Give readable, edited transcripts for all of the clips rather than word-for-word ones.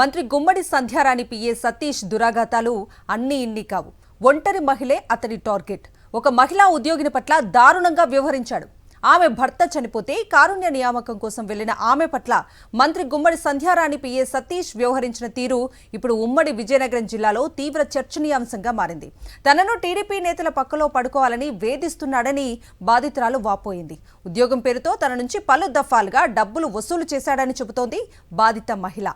మంత్రి గుమ్మడి సంధ్యారాణి పిఏ సతీష్ దురాఘాతాలు అన్ని ఇన్ని కావు. ఒంటరి మహిళే అతని టార్గెట్. ఒక మహిళా ఉద్యోగిని పట్ల దారుణంగా వ్యవహరించాడు. ఆమె భర్త చనిపోతే కారుణ్య నియామకం కోసం వెళ్లిన ఆమె పట్ల మంత్రి గుమ్మడి సంధ్యారాణి పిఏ సతీష్ వ్యవహరించిన తీరు ఇప్పుడు ఉమ్మడి విజయనగరం జిల్లాలో తీవ్ర చర్చనీయాంశంగా మారింది. తనను టీడీపీ నేతల పక్కలో పడుకోవాలని వేధిస్తున్నాడని బాధితురాలు వాపోయింది. ఉద్యోగం పేరుతో తన నుంచి పలు దఫాలుగా డబ్బులు వసూలు చేశాడని చెబుతోంది బాధిత మహిళ.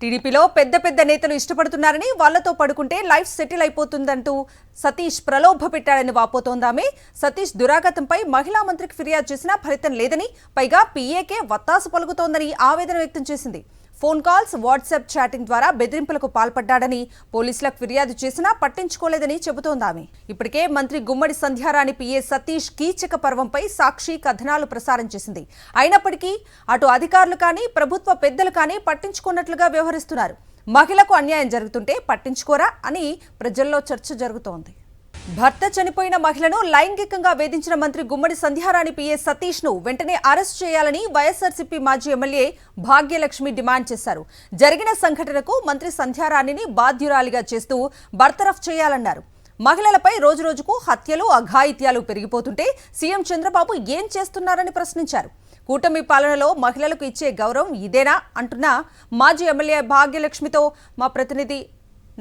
టీడీపీలో పెద్ద నేతలు ఇష్టపడుతున్నారని వాళ్లతో పడుకుంటే లైఫ్ సెటిల్ అయిపోతుందంటూ సతీష్ ప్రలోభ పెట్టాడని వాపోతోందామే. సతీష్ దురాఘాతంపై మహిళా మంత్రికి ఫిర్యాదు చేసినా ఫలితం లేదని, పైగా పీఏకే వత్తాసు పలుకుతోందని ఆవేదన వ్యక్తం చేసింది. ఫోన్ కాల్స్, వాట్సాప్ చాటింగ్ ద్వారా బెదిరింపులకు పాల్పడ్డాడని పోలీసులకు ఫిర్యాదు చేసినా పట్టించుకోలేదని చెబుతోందామె. ఇప్పటికే మంత్రి గుమ్మడి సంధ్యారాణి పిఏ సతీష్ కీచక పర్వంపై సాక్షి కథనాలు ప్రసారం చేసింది. అయినప్పటికీ అటు అధికారులు కానీ ప్రభుత్వ పెద్దలు కానీ పట్టించుకున్నట్లుగా వ్యవహరిస్తున్నారు. మహిళకు అన్యాయం జరుగుతుంటే పట్టించుకోరా అని ప్రజల్లో చర్చ జరుగుతోంది. భర్త చనిపోయిన మహిళను లైంగికంగా వేధించిన మంత్రి గుమ్మడి సంధ్యారాణి పిఏ సతీష్ ను వెంటనే అరెస్ట్ చేయాలని వైఎస్ఆర్సీపీ మాజీ ఎమ్మెల్యే భాగ్యలక్ష్మి డిమాండ్ చేశారు. జరిగిన సంఘటనకు మంత్రి సంధ్యారాణిని బాధ్యురాలిగా చేస్తూ బర్తరఫ్ చేయాలన్నారు. మహిళలపై రోజురోజుకు హత్యలు, అఘాయిత్యాలు పెరిగిపోతుంటే సీఎం చంద్రబాబు ఏం చేస్తున్నారని ప్రశ్నించారు. కూటమి పాలనలో మహిళలకు ఇచ్చే గౌరవం ఇదేనా అంటున్న మాజీ ఎమ్మెల్యే భాగ్యలక్ష్మితో మా ప్రతినిధి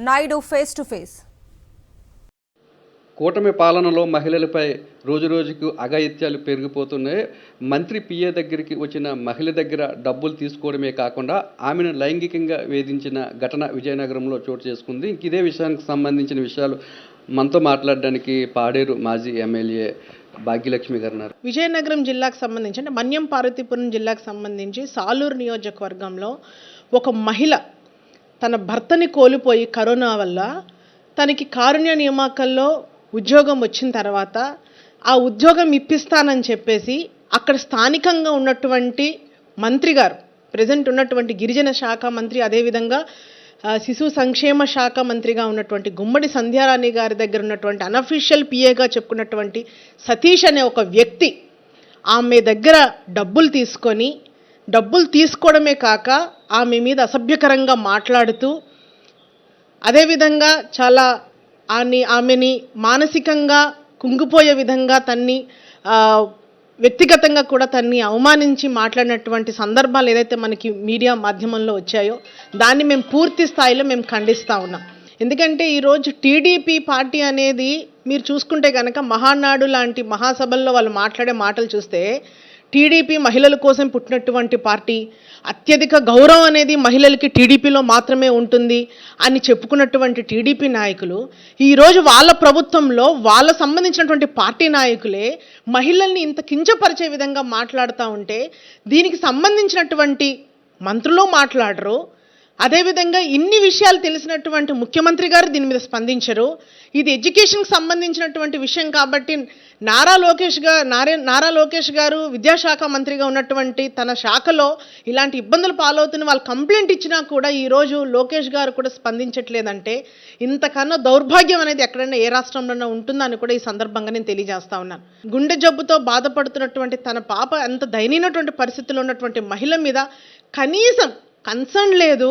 నాయుడు ఫేస్ టు ఫేస్. కూటమి పాలనలో మహిళలపై రోజురోజుకు అఘాయిత్యాలు పెరిగిపోతున్నాయి. మంత్రి పిఏ దగ్గరికి వచ్చిన మహిళ దగ్గర డబ్బులు తీసుకోవడమే కాకుండా ఆమెను లైంగికంగా వేధించిన ఘటన విజయనగరంలో చోటు చేసుకుంది. ఇదే విషయానికి సంబంధించిన విషయాలు మనతో మాట్లాడడానికి పాడేరు మాజీ ఎమ్మెల్యే భాగ్యలక్ష్మి గారు ఉన్నారు. విజయనగరం జిల్లాకు సంబంధించి అంటే మన్యం పార్వతీపురం జిల్లాకు సంబంధించి సాలూరు నియోజకవర్గంలో ఒక మహిళ తన భర్తని కోల్పోయి కరోనా వల్ల తనకి కారుణ్య నియామకాల్లో ఉద్యోగం వచ్చిన తర్వాత ఆ ఉద్యోగం ఇప్పిస్తానని చెప్పేసి అక్కడ స్థానికంగా ఉన్నటువంటి మంత్రి గారు, ప్రజెంట్ ఉన్నటువంటి గిరిజన శాఖ మంత్రి, అదేవిధంగా శిశు సంక్షేమ శాఖ మంత్రిగా ఉన్నటువంటి గుమ్మడి సంధ్యారాణి గారి దగ్గర ఉన్నటువంటి అనఫీషియల్ పిఏగా చెప్పుకున్నటువంటి సతీష్ అనే ఒక వ్యక్తి ఆమె దగ్గర డబ్బులు తీసుకోవడమే కాక ఆమె మీద అసభ్యకరంగా మాట్లాడుతూ, అదేవిధంగా చాలా ఆమెని మానసికంగా కుంగిపోయే విధంగా తన్ని వ్యక్తిగతంగా కూడా తన్ని అవమానించి మాట్లాడినటువంటి సందర్భాలు ఏదైతే మనకి మీడియా మాధ్యమంలో వచ్చాయో దాన్ని మేము పూర్తి స్థాయిలో మేము ఖండిస్తూ ఉన్నాం. ఎందుకంటే ఈరోజు టీడీపీ పార్టీ అనేది మీరు చూసుకుంటే కనుక మహానాడు లాంటి మహాసభల్లో వాళ్ళు మాట్లాడే మాటలు చూస్తే టీడీపీ మహిళల కోసం పుట్టినటువంటి పార్టీ, అత్యధిక గౌరవం అనేది మహిళలకి టీడీపీలో మాత్రమే ఉంటుంది అని చెప్పుకున్నటువంటి టీడీపీ నాయకులు ఈరోజు వాళ్ళ ప్రభుత్వంలో వాళ్ళ సంబంధించినటువంటి పార్టీ నాయకులే మహిళల్ని ఇంత కించపరిచే విధంగా మాట్లాడుతూ ఉంటే దీనికి సంబంధించినటువంటి మంత్రులు మాట్లాడరు. అదేవిధంగా ఇన్ని విషయాలు తెలిసినటువంటి ముఖ్యమంత్రి గారు దీని మీద స్పందించరు. ఇది ఎడ్యుకేషన్కి సంబంధించినటువంటి విషయం కాబట్టి నారా లోకేష్ గారు విద్యాశాఖ మంత్రిగా ఉన్నటువంటి తన శాఖలో ఇలాంటి ఇబ్బందులు పాలవుతున్న వాళ్ళు కంప్లైంట్ ఇచ్చినా కూడా ఈరోజు లోకేష్ గారు కూడా స్పందించట్లేదంటే ఇంతకన్నా దౌర్భాగ్యం అనేది ఎక్కడైనా ఏ రాష్ట్రంలోనే ఉంటుందని కూడా ఈ సందర్భంగా నేను తెలియజేస్తా ఉన్నాను. గుండె జబ్బుతో బాధపడుతున్నటువంటి తన పాప ఎంత దయనీయమైనటువంటి పరిస్థితుల్లో ఉన్నటువంటి మహిళ మీద కనీసం కన్సర్న్ లేదు,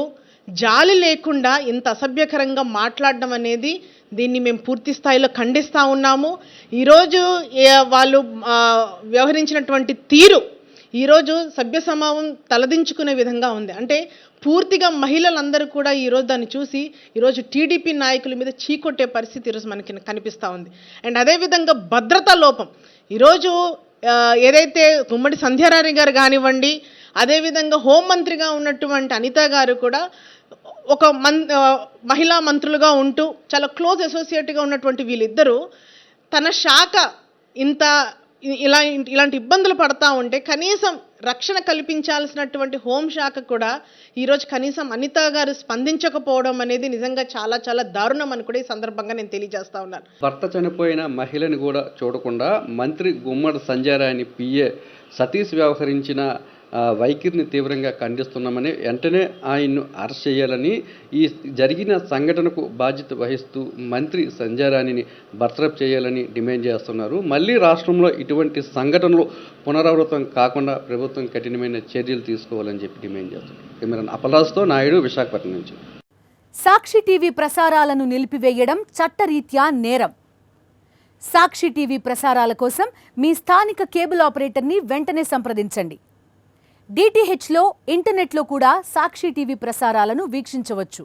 జాలి లేకుండా ఇంత అసభ్యకరంగా మాట్లాడడం అనేది దీన్ని మేము పూర్తి స్థాయిలో ఖండిస్తూ ఉన్నాము. ఈరోజు వాళ్ళు వ్యవహరించినటువంటి తీరు ఈరోజు సభ్య సమాజం తలదించుకునే విధంగా ఉంది. అంటే పూర్తిగా మహిళలందరూ కూడా ఈరోజు దాన్ని చూసి ఈరోజు టీడీపీ నాయకుల మీద చీకొట్టే పరిస్థితి ఈరోజు మనకి కనిపిస్తూ ఉంది. అండ్ అదేవిధంగా భద్రతా లోపం ఈరోజు ఏదైతే గుమ్మడి సంధ్యారాణి గారు కానివ్వండి, అదేవిధంగా హోంమంత్రిగా ఉన్నటువంటి అనిత గారు కూడా ఒక మహిళా మంత్రులుగా ఉంటూ చాలా క్లోజ్ అసోసియేట్గా ఉన్నటువంటి వీళ్ళిద్దరూ తన శాఖ ఇలాంటి ఇబ్బందులు పడతా ఉంటే కనీసం రక్షణ కల్పించాల్సినటువంటి హోంశాఖ కూడా ఈరోజు కనీసం అనిత గారు స్పందించకపోవడం అనేది నిజంగా చాలా చాలా దారుణం అని కూడా ఈ సందర్భంగా నేను తెలియజేస్తా ఉన్నాను. భర్త చనిపోయిన మహిళని కూడా చూడకుండా మంత్రి గుమ్మడి సంధ్యారాణి పిఏ సతీష్ వ్యవహరించిన వైఖరిని తీవ్రంగా ఖండిస్తున్నామని, వెంటనే ఆయన్ను అరెస్ట్ చేయాలని, ఈ జరిగిన సంఘటనకు బాధ్యత వహిస్తూ మంత్రి సంజయ్ రాణిని బర్తరఫ్ చేయాలని డిమాండ్ చేస్తున్నారు. మళ్ళీ రాష్ట్రంలో ఇటువంటి సంఘటనలు పునరావృతం కాకుండా ప్రభుత్వం కఠినమైన చర్యలు తీసుకోవాలని చెప్పి డిమాండ్ చేస్తున్నారు. కెమెరాన్ అప్పలరాజుతో నాయుడు, విశాఖపట్నం నుంచి. సాక్షి టీవీ ప్రసారాలను నిలిపివేయడం చట్టరీత్యా నేరం. సాక్షి టీవీ ప్రసారాల కోసం మీ స్థానిక కేబుల్ ఆపరేటర్ని వెంటనే సంప్రదించండి. DTHలో, ఇంటర్నెట్లో కూడా సాక్షి టీవీ ప్రసారాలను వీక్షించవచ్చు.